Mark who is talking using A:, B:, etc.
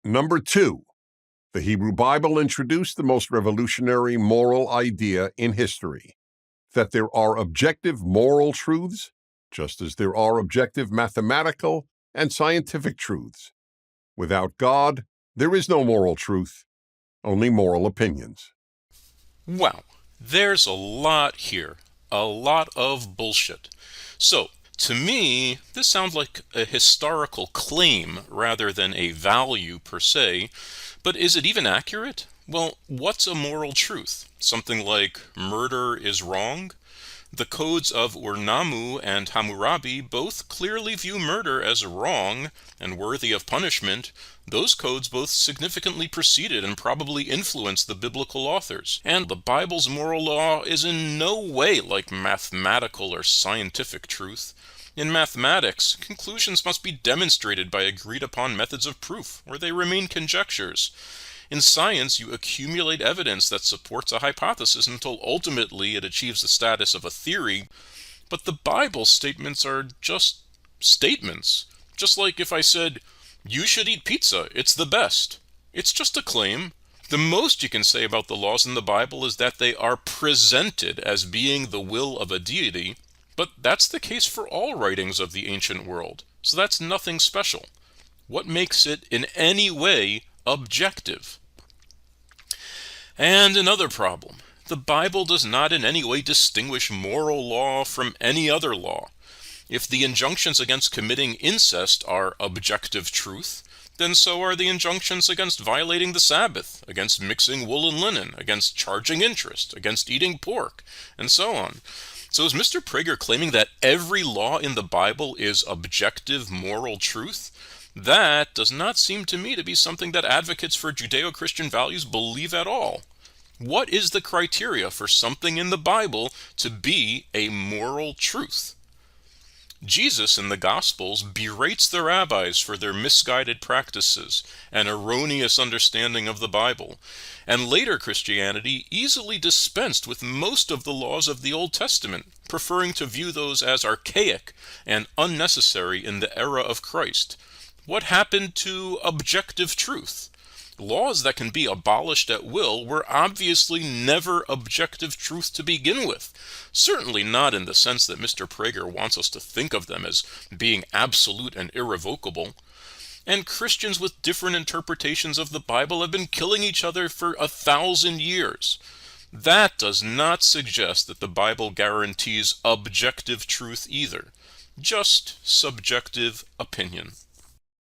A: Number 2, the Hebrew Bible introduced the most revolutionary moral idea in history, that there are objective moral truths, just as there are objective mathematical and scientific truths. Without God, there is no moral truth, only moral opinions.
B: Wow, there's a lot here, a lot of bullshit. So, to me, this sounds like a historical claim rather than a value per se, but is it even accurate? Well, what's a moral truth? Something like murder is wrong? The codes of Ur-Nammu and Hammurabi both clearly view murder as wrong and worthy of punishment. Those codes both significantly preceded and probably influenced the biblical authors. And the Bible's moral law is in no way like mathematical or scientific truth. In mathematics, conclusions must be demonstrated by agreed-upon methods of proof, or they remain conjectures. In science, you accumulate evidence that supports a hypothesis until ultimately it achieves the status of a theory. But the Bible's statements are just statements. Just like if I said, you should eat pizza, it's the best. It's just a claim. The most you can say about the laws in the Bible is that they are presented as being the will of a deity, but that's the case for all writings of the ancient world, so that's nothing special. What makes it in any way objective? And another problem. The Bible does not in any way distinguish moral law from any other law. If the injunctions against committing incest are objective truth, then so are the injunctions against violating the Sabbath, against mixing wool and linen, against charging interest, against eating pork, and so on. So is Mr. Prager claiming that every law in the Bible is objective moral truth? That does not seem to me to be something that advocates for Judeo-Christian values believe at all. What is the criteria for something in the Bible to be a moral truth? Jesus in the Gospels berates the rabbis for their misguided practices and erroneous understanding of the Bible, and later Christianity easily dispensed with most of the laws of the Old Testament, preferring to view those as archaic and unnecessary in the era of Christ. What happened to objective truth? Laws that can be abolished at will were obviously never objective truth to begin with. Certainly not in the sense that Mr. Prager wants us to think of them as being absolute and irrevocable. And Christians with different interpretations of the Bible have been killing each other for 1,000 years. That does not suggest that the Bible guarantees objective truth either, just subjective opinion.